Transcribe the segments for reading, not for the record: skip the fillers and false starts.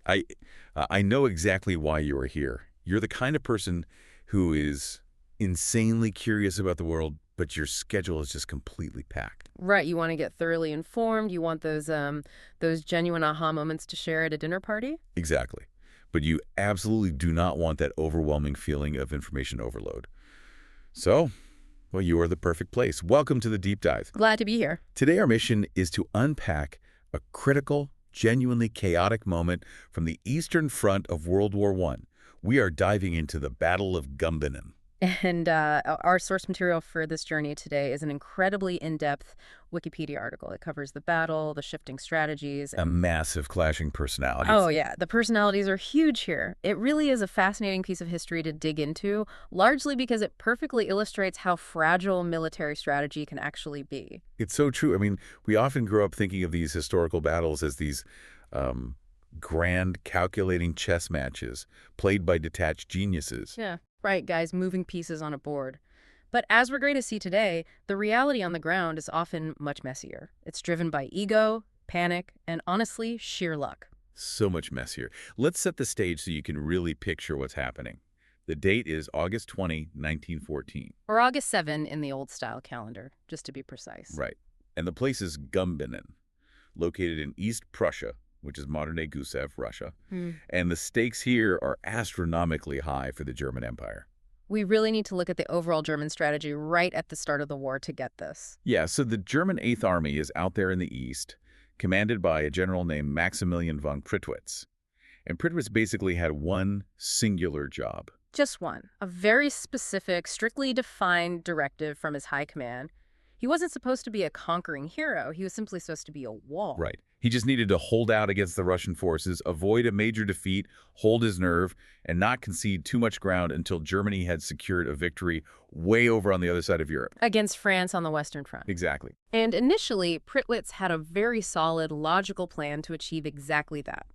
I I know exactly why you are here. You're the kind of person who is insanely curious about the world, but your schedule is just completely packed. Right, you want to get thoroughly informed. You want those genuine aha moments to share at a dinner party? Exactly. But you absolutely do not want that overwhelming feeling of information overload. So, well, you are the perfect place. Welcome to the Deep Dive. Glad to be here. Today, our mission is to unpack a critical, genuinely chaotic moment from the Eastern Front of World War I. We are diving into the Battle of Gumbinnen. And our source material for this journey today is an incredibly in-depth Wikipedia article. It covers the battle, the shifting strategies. A massive clashing personalities. Oh, yeah. The personalities are huge here. It really is a fascinating piece of history to dig into, largely because it perfectly illustrates how fragile military strategy can actually be. It's so true. I mean, we often grow up thinking of these historical battles as these grand, calculating chess matches played by detached geniuses. Yeah. Right, guys, moving pieces on a board. But as we're going to see today, the reality on the ground is often much messier. It's driven by ego, panic, and honestly, sheer luck. So much messier. Let's set the stage so you can really picture what's happening. The date is August 20, 1914. Or August 7 in the old-style calendar, just to be precise. Right. And the place is Gumbinnen, located in East Prussia, which is modern-day Gusev, Russia. And the stakes here are astronomically high for the German Empire. We really need to look at the overall German strategy right at the start of the war to get this. Yeah, so the German Eighth Army is out there in the east, commanded by a general named Maximilian von Prittwitz. And Prittwitz basically had one singular job. Just one. A very specific, strictly defined directive from his high command. He wasn't supposed to be a conquering hero. He was simply supposed to be a wall. Right. He just needed to hold out against the Russian forces, avoid a major defeat, hold his nerve, and not concede too much ground until Germany had secured a victory way over on the other side of Europe. Against France on the Western Front. Exactly. And initially, Prittwitz had a very solid, logical plan to achieve exactly that.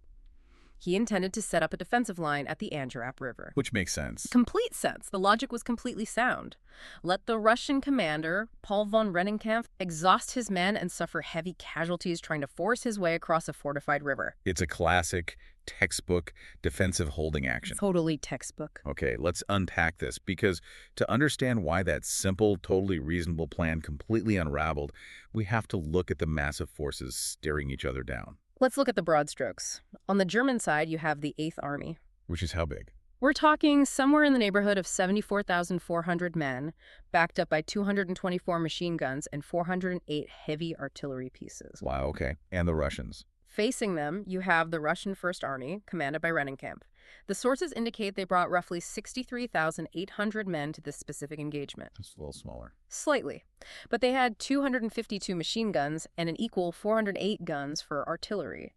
He intended to set up a defensive line at the Anjarap River. Which makes sense. Complete sense. The logic was completely sound. Let the Russian commander, Paul von Rennenkampf, exhaust his men and suffer heavy casualties trying to force his way across a fortified river. It's a classic, textbook, defensive holding action. Totally textbook. Okay, let's unpack this, because to understand why that simple, totally reasonable plan completely unraveled, we have to look at the massive forces staring each other down. Let's look at the broad strokes. On the German side, you have the Eighth Army. Which is how big? We're talking somewhere in the neighborhood of 74,400 men, backed up by 224 machine guns and 408 heavy artillery pieces. Wow, okay. And the Russians? Facing them, you have the Russian First Army, commanded by Rennenkampf. The sources indicate they brought roughly 63,800 men to this specific engagement. It's a little smaller. Slightly. But they had 252 machine guns and an equal 408 guns for artillery.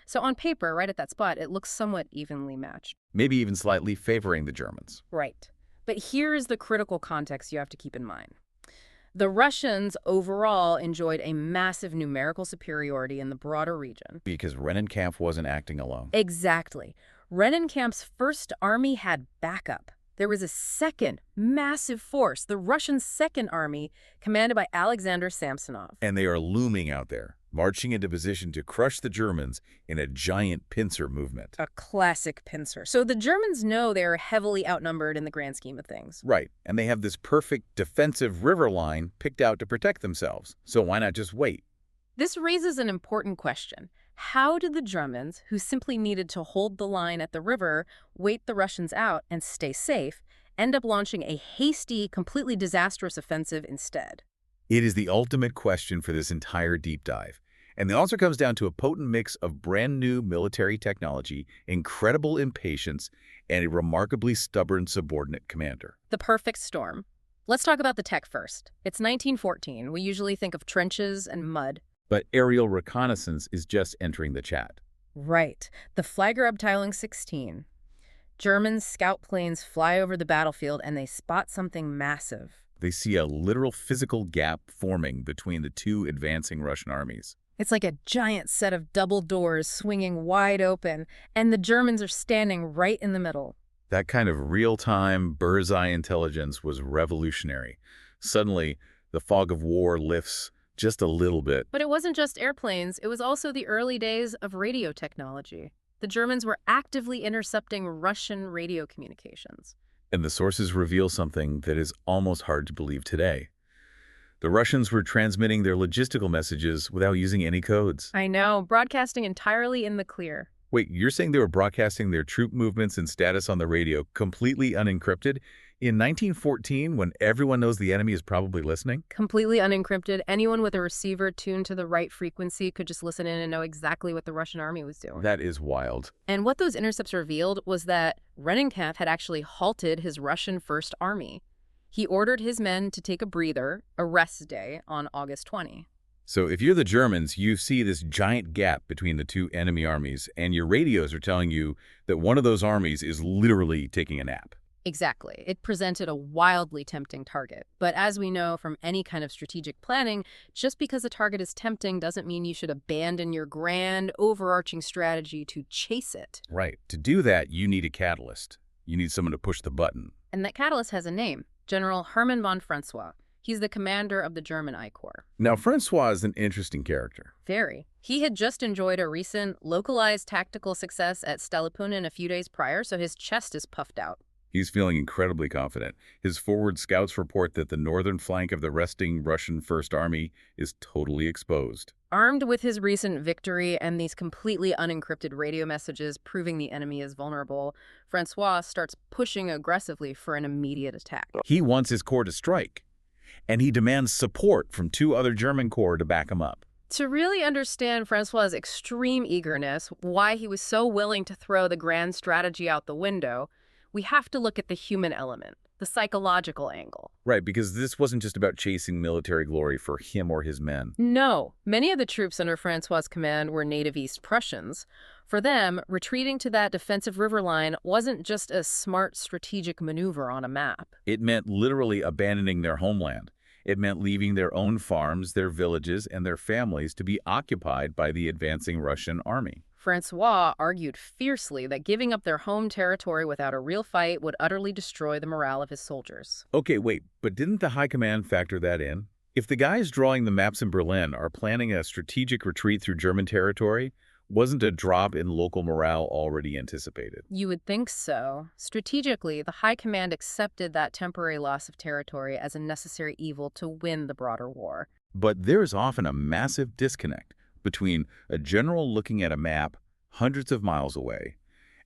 So on paper, right at that spot, it looks somewhat evenly matched. Maybe even slightly favoring the Germans. Right. But here is the critical context you have to keep in mind. The Russians overall enjoyed a massive numerical superiority in the broader region. Because Rennenkampf wasn't acting alone. Exactly. Rennenkampf's First Army had backup. There was a second massive force, the Russian Second Army, commanded by Alexander Samsonov. And they are looming out there, marching into position to crush the Germans in a giant pincer movement. A classic pincer. So the Germans know they're heavily outnumbered in the grand scheme of things. Right, and they have this perfect defensive river line picked out to protect themselves. So why not just wait? This raises an important question. How did the Germans, who simply needed to hold the line at the river, wait the Russians out, and stay safe, end up launching a hasty, completely disastrous offensive instead? It is the ultimate question for this entire deep dive. And the answer comes down to a potent mix of brand new military technology, incredible impatience, and a remarkably stubborn subordinate commander. The perfect storm. Let's talk about the tech first. It's 1914. We usually think of trenches and mud. But aerial reconnaissance is just entering the chat. Right. The Fliegerabteilung 16. German scout planes fly over the battlefield and they spot something massive. They see a literal physical gap forming between the two advancing Russian armies. It's like a giant set of double doors swinging wide open, and the Germans are standing right in the middle. That kind of real-time, bird's-eye intelligence was revolutionary. Suddenly, the fog of war lifts just a little bit. But it wasn't just airplanes. It was also the early days of radio technology. the Germans were actively intercepting Russian radio communications. And the sources reveal something that is almost hard to believe today. The Russians were transmitting their logistical messages without using any codes. I know, broadcasting entirely in the clear. Wait, you're saying they were broadcasting their troop movements and status on the radio completely unencrypted? In 1914, when everyone knows the enemy is probably listening? Completely unencrypted, anyone with a receiver tuned to the right frequency could just listen in and know exactly what the Russian army was doing. That is wild. And what those intercepts revealed was that Rennenkampf had actually halted his Russian First Army. He ordered his men to take a breather, a rest day, on August 20. So if you're the Germans, you see this giant gap between the two enemy armies, and your radios are telling you that one of those armies is literally taking a nap. Exactly. It presented a wildly tempting target. But as we know from any kind of strategic planning, just because a target is tempting doesn't mean you should abandon your grand, overarching strategy to chase it. Right. To do that, you need a catalyst. You need someone to push the button. And that catalyst has a name, General Hermann von Francois. He's the commander of the German I Corps. Now, Francois is an interesting character. Very. He had just enjoyed a recent localized tactical success at Stellipunen a few days prior, so his chest is puffed out. He's feeling incredibly confident. His forward scouts report that the northern flank of the resting Russian First Army is totally exposed. Armed with his recent victory and these completely unencrypted radio messages proving the enemy is vulnerable, Francois starts pushing aggressively for an immediate attack. He wants his corps to strike, and he demands support from two other German corps to back him up. To really understand Francois' extreme eagerness, why he was so willing to throw the grand strategy out the window, we have to look at the human element, the psychological angle. Right, because this wasn't just about chasing military glory for him or his men. No, many of the troops under Francois' command were native East Prussians. For them, retreating to that defensive river line wasn't just a smart strategic maneuver on a map. It meant literally abandoning their homeland. It meant leaving their own farms, their villages, and their families to be occupied by the advancing Russian army. Francois argued fiercely that giving up their home territory without a real fight would utterly destroy the morale of his soldiers. Okay, wait, but didn't the high command factor that in? If the guys drawing the maps in Berlin are planning a strategic retreat through German territory, wasn't a drop in local morale already anticipated? You would think so. Strategically, the high command accepted that temporary loss of territory as a necessary evil to win the broader war. But there is often a massive disconnect between a general looking at a map hundreds of miles away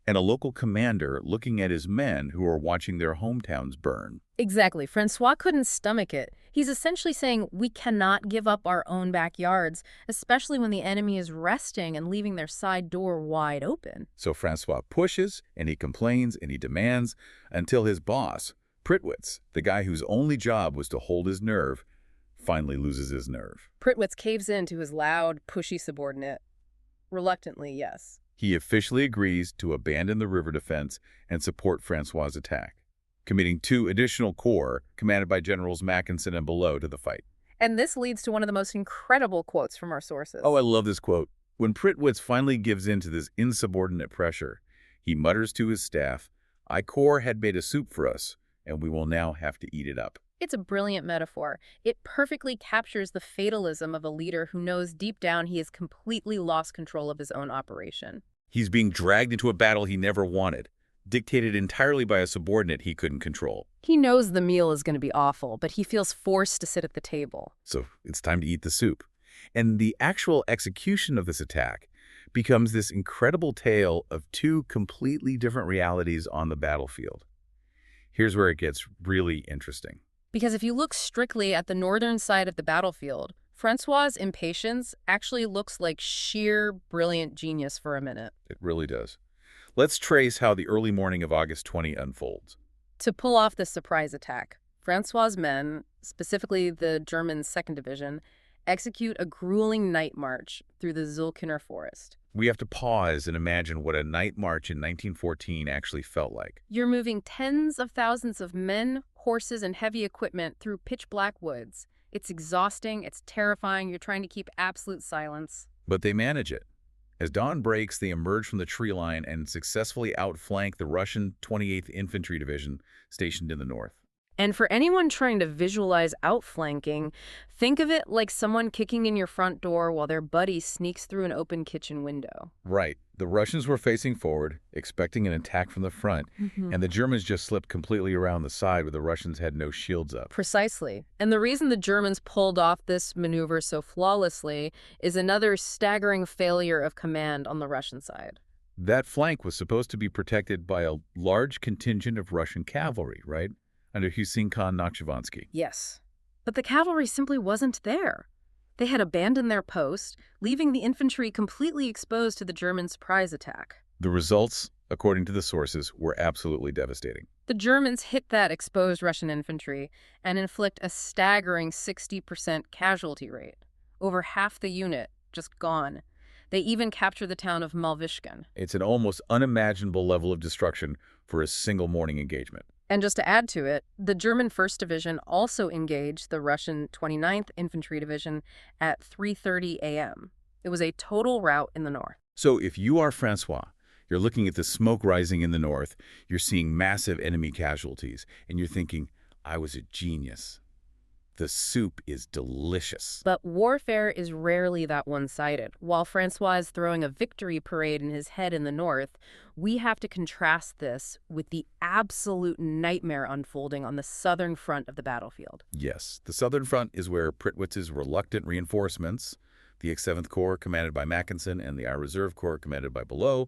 and a local commander looking at his men who are watching their hometowns burn. Exactly. Francois couldn't stomach it. He's essentially saying we cannot give up our own backyards, especially when the enemy is resting and leaving their side door wide open. So Francois pushes, and he complains, and he demands, until his boss, Prittwitz, the guy whose only job was to hold his nerve, finally loses his nerve. Prittwitz caves in to his loud, pushy subordinate. Reluctantly, yes. He officially agrees to abandon the river defense and support Francois' attack, committing 2 additional corps commanded by Generals Mackensen and Below to the fight. And this leads to one of the most incredible quotes from our sources. Oh, I love this quote. When Prittwitz finally gives in to this insubordinate pressure, he mutters to his staff, "I Corps had made a soup for us, and we will now have to eat it up." It's a brilliant metaphor. It perfectly captures the fatalism of a leader who knows deep down he has completely lost control of his own operation. He's being dragged into a battle he never wanted, dictated entirely by a subordinate he couldn't control. He knows the meal is going to be awful, but he feels forced to sit at the table. So it's time to eat the soup. And the actual execution of this attack becomes this incredible tale of 2 completely different realities on the battlefield. Here's where it gets really interesting. Because if you look strictly at the northern side of the battlefield, Francois' impatience actually looks like sheer brilliant genius for a minute. It really does. Let's trace how the early morning of August 20 unfolds. To pull off this surprise attack, Francois' men, specifically the German 2nd Division, execute a grueling night march through the Zulkiner forest. We have to pause and imagine what a night march in 1914 actually felt like. You're moving tens of thousands of men, horses, and heavy equipment through pitch-black woods. It's exhausting, it's terrifying, you're trying to keep absolute silence. But they manage it. As dawn breaks, they emerge from the tree line and successfully outflank the Russian 28th Infantry Division stationed in the north. And for anyone trying to visualize outflanking, think of it like someone kicking in your front door while their buddy sneaks through an open kitchen window. Right. The Russians were facing forward, expecting an attack from the front, and the Germans just slipped completely around the side where the Russians had no shields up. Precisely. And the reason the Germans pulled off this maneuver so flawlessly is another staggering failure of command on the Russian side. That flank was supposed to be protected by a large contingent of Russian cavalry, right? Under Husein Khan Nakhchivanski. Yes. But the cavalry simply wasn't there. They had abandoned their post, leaving the infantry completely exposed to the German surprise attack. The results, according to the sources, were absolutely devastating. The Germans hit that exposed Russian infantry and inflict a staggering 60% casualty rate. Over half the unit just gone. They even capture the town of Malvishkin. It's an almost unimaginable level of destruction for a single morning engagement. And just to add to it, the German 1st Division also engaged the Russian 29th Infantry Division at 3:30 a.m. It was a total rout in the north. So if you are Francois, you're looking at the smoke rising in the north, you're seeing massive enemy casualties, and you're thinking, I was a genius. The soup is delicious. But warfare is rarely that one-sided. While Francois is throwing a victory parade in his head in the north, we have to contrast this with the absolute nightmare unfolding on the southern front of the battlefield. Yes, the southern front is where Pripyat's reluctant reinforcements, the X-7th Corps commanded by Mackensen and the I Reserve Corps commanded by Below,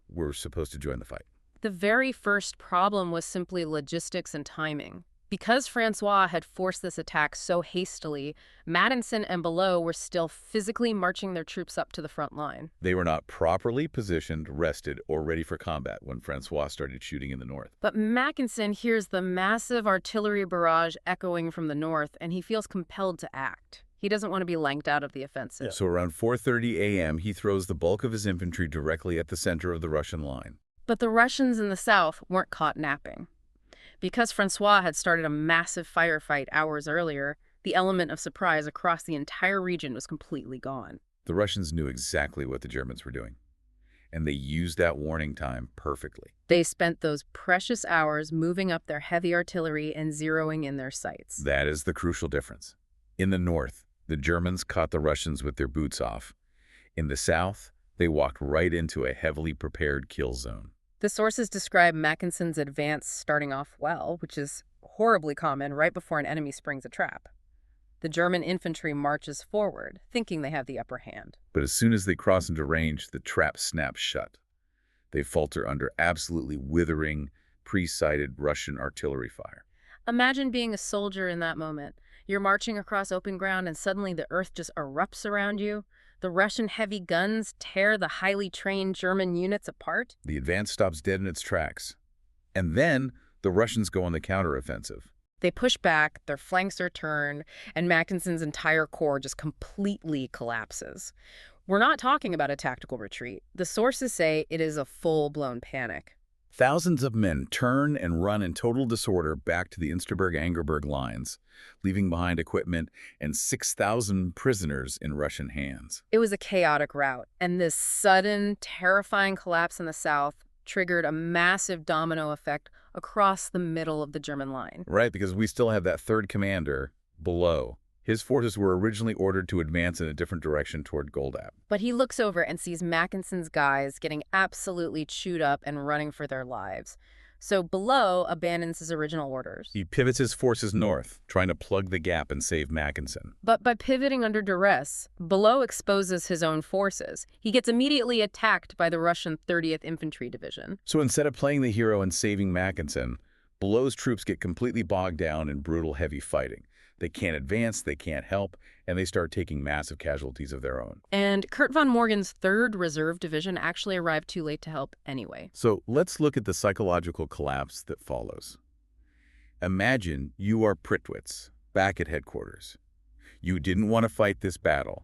were supposed to join the fight. The very first problem was simply logistics and timing. Because Francois had forced this attack so hastily, Mackensen and Below were still physically marching their troops up to the front line. They were not properly positioned, rested, or ready for combat when Francois started shooting in the north. But Mackensen hears the massive artillery barrage echoing from the north, and he feels compelled to act. He doesn't want to be lanked out of the offensive. So around 4:30 a.m., he throws the bulk of his infantry directly at the center of the Russian line. But the Russians in the south weren't caught napping. Because Francois had started a massive firefight hours earlier, the element of surprise across the entire region was completely gone. The Russians knew exactly what the Germans were doing, and they used that warning time perfectly. They spent those precious hours moving up their heavy artillery and zeroing in their sights. That is the crucial difference. In the north, the Germans caught the Russians with their boots off. In the south, they walked right into a heavily prepared kill zone. The sources describe Mackensen's advance starting off well, which is horribly common right before an enemy springs a trap. The German infantry marches forward, thinking they have the upper hand. But as soon as they cross into range, the trap snaps shut. They falter under absolutely withering, pre-sighted Russian artillery fire. Imagine being a soldier in that moment. You're marching across open ground and suddenly the earth just erupts around you. The Russian heavy guns tear the highly trained German units apart. The advance stops dead in its tracks. And then the Russians go on the counteroffensive. They push back, their flanks are turned, and Mackensen's entire corps just completely collapses. We're not talking about a tactical retreat. The sources say it is a full-blown panic. Thousands of men turn and run in total disorder back to the Insterburg-Angerburg lines, leaving behind equipment and 6,000 prisoners in Russian hands. It was a chaotic rout, and this sudden, terrifying collapse in the south triggered a massive domino effect across the middle of the German line. Right, because we still have that third commander Below. His forces were originally ordered to advance in a different direction toward Goldap. But he looks over and sees Mackensen's guys getting absolutely chewed up and running for their lives. So Below abandons his original orders. He pivots his forces north, trying to plug the gap and save Mackensen. But by pivoting under duress, Below exposes his own forces. He gets immediately attacked by the Russian 30th Infantry Division. So instead of playing the hero and saving Mackensen, Below's troops get completely bogged down in brutal heavy fighting. They can't advance, they can't help, and they start taking massive casualties of their own. And Kurt von Morgen's 3rd Reserve Division actually arrived too late to help anyway. So let's look at the psychological collapse that follows. Imagine you are Pripyat, back at headquarters. You didn't want to fight this battle.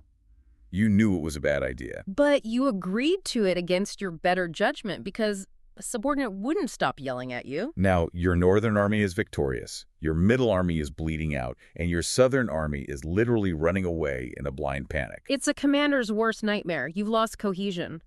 You knew it was a bad idea. But you agreed to it against your better judgment because a subordinate wouldn't stop yelling at you. Now, your northern army is victorious, your middle army is bleeding out, and your southern army is literally running away in a blind panic. It's a commander's worst nightmare. You've lost cohesion.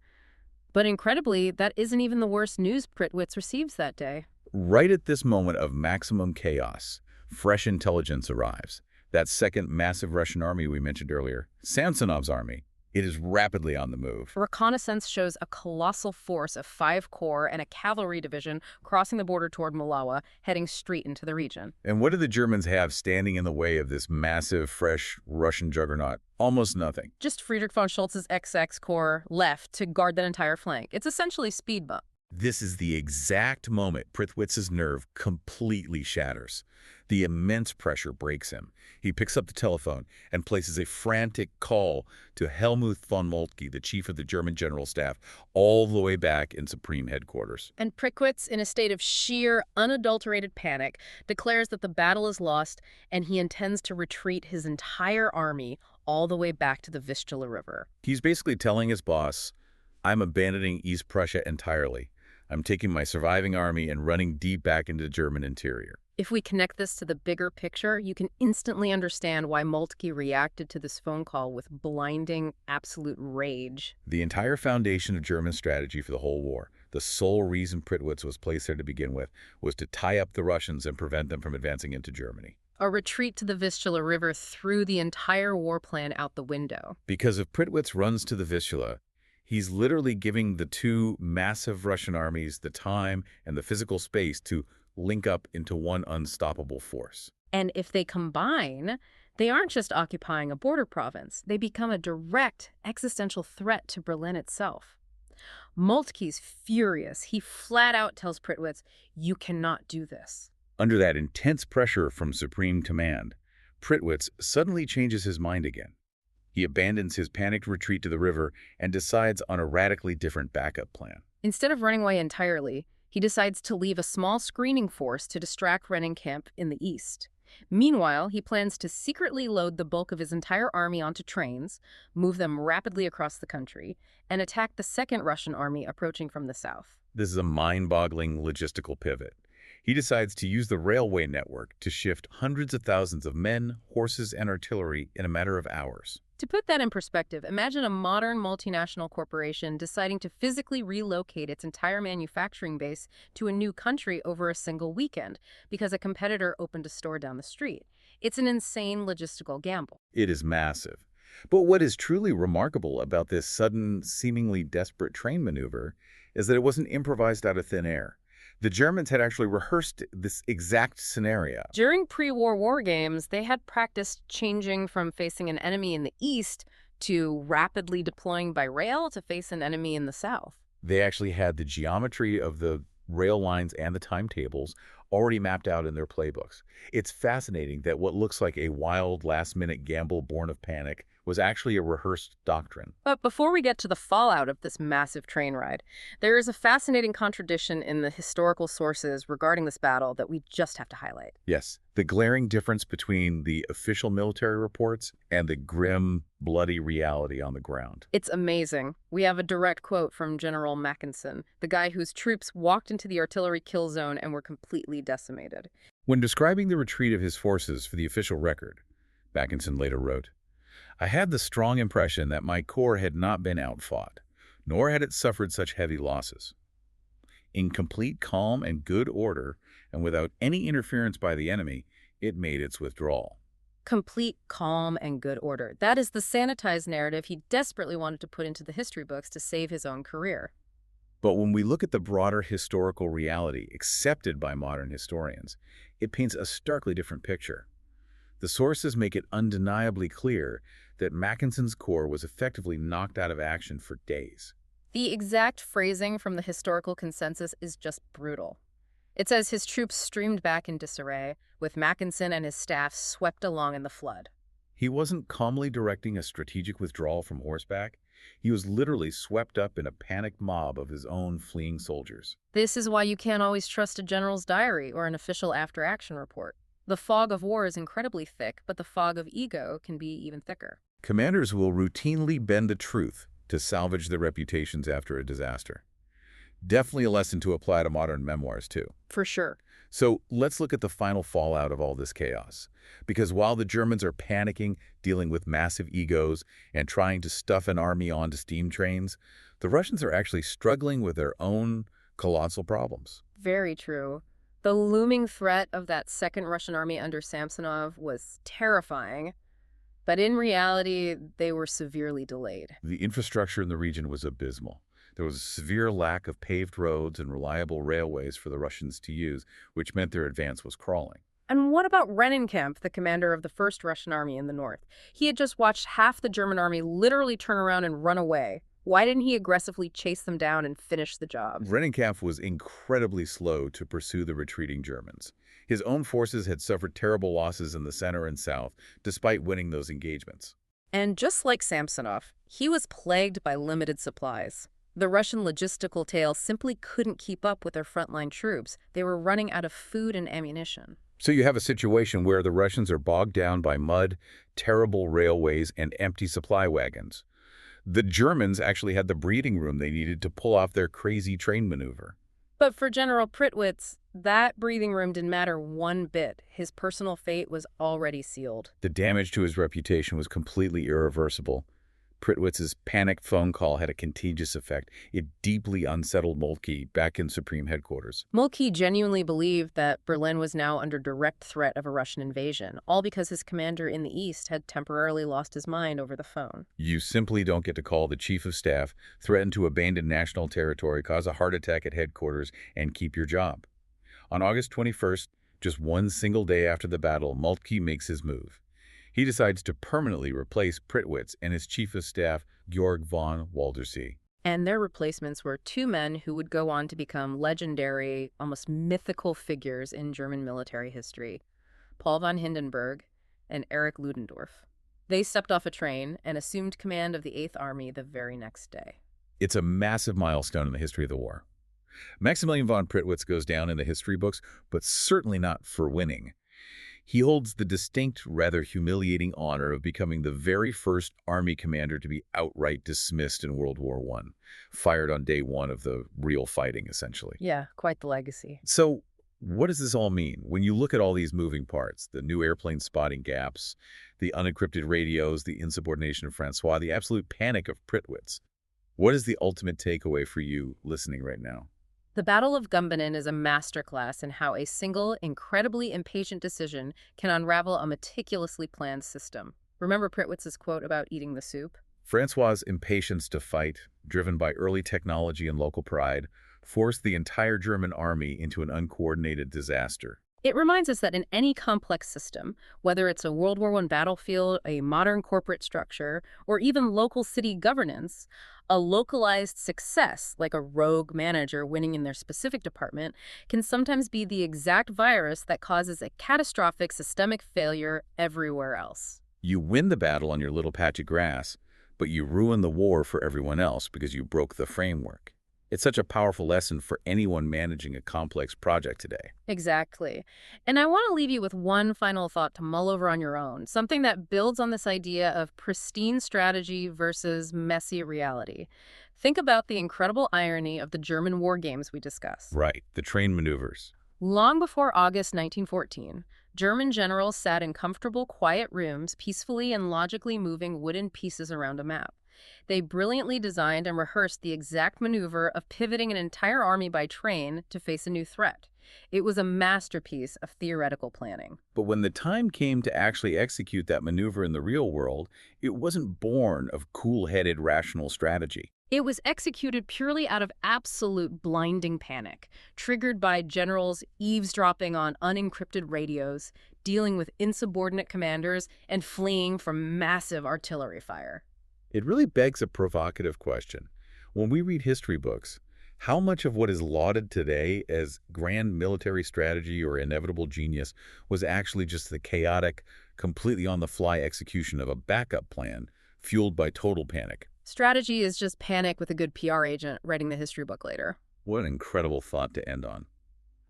But incredibly, that isn't even the worst news Pripyat receives that day. Right at this moment of maximum chaos, fresh intelligence arrives. That second massive Russian army we mentioned earlier, Samsonov's army, It is rapidly on the move. Reconnaissance shows a colossal force of 5 corps and a cavalry division crossing the border toward Malawa, heading straight into the region. And what do the Germans have standing in the way of this massive, fresh Russian juggernaut? Almost nothing. Just Friedrich von Schultz's XX Corps left to guard that entire flank. It's essentially speed bump. This is the exact moment Prithwitz's nerve completely shatters. The immense pressure breaks him. He picks up the telephone and places a frantic call to Helmuth von Moltke, the chief of the German General Staff, all the way back in Supreme Headquarters. And Prickwitz, in a state of sheer, unadulterated panic, declares that the battle is lost and he intends to retreat his entire army all the way back to the Vistula River. He's basically telling his boss, I'm abandoning East Prussia entirely. I'm taking my surviving army and running deep back into the German interior. If we connect this to the bigger picture, you can instantly understand why Moltke reacted to this phone call with blinding, absolute rage. The entire foundation of German strategy for the whole war, the sole reason Prittwitz was placed there to begin with, was to tie up the Russians and prevent them from advancing into Germany. A retreat to the Vistula River threw the entire war plan out the window. Because if Prittwitz runs to the Vistula, he's literally giving the two massive Russian armies the time and the physical space to link up into one unstoppable force. And if they combine, they aren't just occupying a border province. They become a direct existential threat to Berlin itself. Moltke's furious. He flat out tells Prittwitz, you cannot do this. Under that intense pressure from Supreme Command, Prittwitz suddenly changes his mind again. He abandons his panicked retreat to the river and decides on a radically different backup plan. Instead of running away entirely, he decides to leave a small screening force to distract Rennenkampf in the east. Meanwhile, he plans to secretly load the bulk of his entire army onto trains, move them rapidly across the country, and attack the second Russian army approaching from the south. This is a mind-boggling logistical pivot. He decides to use the railway network to shift hundreds of thousands of men, horses, and artillery in a matter of hours. To put that in perspective, imagine a modern multinational corporation deciding to physically relocate its entire manufacturing base to a new country over a single weekend because a competitor opened a store down the street. It's an insane logistical gamble. It is massive. But what is truly remarkable about this sudden, seemingly desperate train maneuver is that it wasn't improvised out of thin air. The Germans had actually rehearsed this exact scenario. During pre-war war games, they had practiced changing from facing an enemy in the east to rapidly deploying by rail to face an enemy in the south. They actually had the geometry of the rail lines and the timetables already mapped out in their playbooks. It's fascinating that what looks like a wild last-minute gamble born of panic was actually a rehearsed doctrine. But before we get to the fallout of this massive train ride, there is a fascinating contradiction in the historical sources regarding this battle that we just have to highlight. Yes, the glaring difference between the official military reports and the grim, bloody reality on the ground. It's amazing. We have a direct quote from General Mackensen, the guy whose troops walked into the artillery kill zone and were completely decimated. When describing the retreat of his forces for the official record, Mackensen later wrote, I had the strong impression that my corps had not been outfought, nor had it suffered such heavy losses. In complete calm and good order, and without any interference by the enemy, it made its withdrawal. Complete calm and good order. That is the sanitized narrative he desperately wanted to put into the history books to save his own career. But when we look at the broader historical reality accepted by modern historians, it paints a starkly different picture. The sources make it undeniably clear that Mackensen's corps was effectively knocked out of action for days. The exact phrasing from the historical consensus is just brutal. It says his troops streamed back in disarray, with Mackensen and his staff swept along in the flood. He wasn't calmly directing a strategic withdrawal from horseback. He was literally swept up in a panicked mob of his own fleeing soldiers. This is why you can't always trust a general's diary or an official after-action report. The fog of war is incredibly thick, but the fog of ego can be even thicker. Commanders will routinely bend the truth to salvage their reputations after a disaster. Definitely a lesson to apply to modern memoirs, too. For sure. So let's look at the final fallout of all this chaos. Because while the Germans are panicking, dealing with massive egos, and trying to stuff an army onto steam trains, the Russians are actually struggling with their own colossal problems. Very true. The looming threat of that second Russian army under Samsonov was terrifying. But in reality, they were severely delayed. The infrastructure in the region was abysmal. There was a severe lack of paved roads and reliable railways for the Russians to use, which meant their advance was crawling. And what about Rennenkampf, the commander of the First Russian Army in the north? He had just watched half the German army literally turn around and run away. Why didn't he aggressively chase them down and finish the job? Rennenkampf was incredibly slow to pursue the retreating Germans. His own forces had suffered terrible losses in the center and south, despite winning those engagements. And just like Samsonov, he was plagued by limited supplies. The Russian logistical tail simply couldn't keep up with their frontline troops. They were running out of food and ammunition. So you have a situation where the Russians are bogged down by mud, terrible railways, and empty supply wagons. The Germans actually had the breathing room they needed to pull off their crazy train maneuver. But for General Prittwitz, that breathing room didn't matter one bit. His personal fate was already sealed. The damage to his reputation was completely irreversible. Prittwitz's panicked phone call had a contagious effect. It deeply unsettled Moltke back in Supreme Headquarters. Moltke genuinely believed that Berlin was now under direct threat of a Russian invasion, all because his commander in the east had temporarily lost his mind over the phone. You simply don't get to call the chief of staff, threaten to abandon national territory, cause a heart attack at headquarters, and keep your job. On August 21st, just one single day after the battle, Moltke makes his move. He decides to permanently replace Prittwitz and his chief of staff, Georg von Waldersee. And their replacements were two men who would go on to become legendary, almost mythical figures in German military history, Paul von Hindenburg and Erich Ludendorff. They stepped off a train and assumed command of the Eighth Army the very next day. It's a massive milestone in the history of the war. Maximilian von Prittwitz goes down in the history books, but certainly not for winning. He holds the distinct, rather humiliating honor of becoming the very first army commander to be outright dismissed in World War I, fired on day one of the real fighting, essentially. Yeah, quite the legacy. So what does this all mean? When you look at all these moving parts, the new airplane spotting gaps, the unencrypted radios, the insubordination of Francois, the absolute panic of Prittwitz, what is the ultimate takeaway for you listening right now? The Battle of Gumbinnen is a masterclass in how a single, incredibly impatient decision can unravel a meticulously planned system. Remember Prittwitz's quote about eating the soup? Francois' impatience to fight, driven by early technology and local pride, forced the entire German army into an uncoordinated disaster. It reminds us that in any complex system, whether it's a World War I battlefield, a modern corporate structure, or even local city governance, a localized success, like a rogue manager winning in their specific department, can sometimes be the exact virus that causes a catastrophic systemic failure everywhere else. You win the battle on your little patch of grass, but you ruin the war for everyone else because you broke the framework. It's such a powerful lesson for anyone managing a complex project today. Exactly. And I want to leave you with one final thought to mull over on your own, something that builds on this idea of pristine strategy versus messy reality. Think about the incredible irony of the German war games we discussed. Right, the train maneuvers. Long before August 1914, German generals sat in comfortable, quiet rooms, peacefully and logically moving wooden pieces around a map. They brilliantly designed and rehearsed the exact maneuver of pivoting an entire army by train to face a new threat. It was a masterpiece of theoretical planning. But when the time came to actually execute that maneuver in the real world, it wasn't born of cool-headed rational strategy. It was executed purely out of absolute blinding panic, triggered by generals eavesdropping on unencrypted radios, dealing with insubordinate commanders, and fleeing from massive artillery fire. It really begs a provocative question. When we read history books, how much of what is lauded today as grand military strategy or inevitable genius was actually just the chaotic, completely on-the-fly execution of a backup plan fueled by total panic? Strategy is just panic with a good PR agent writing the history book later. What an incredible thought to end on.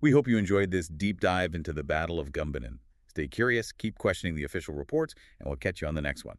We hope you enjoyed this deep dive into the Battle of Gumbinnen. Stay curious, keep questioning the official reports, and we'll catch you on the next one.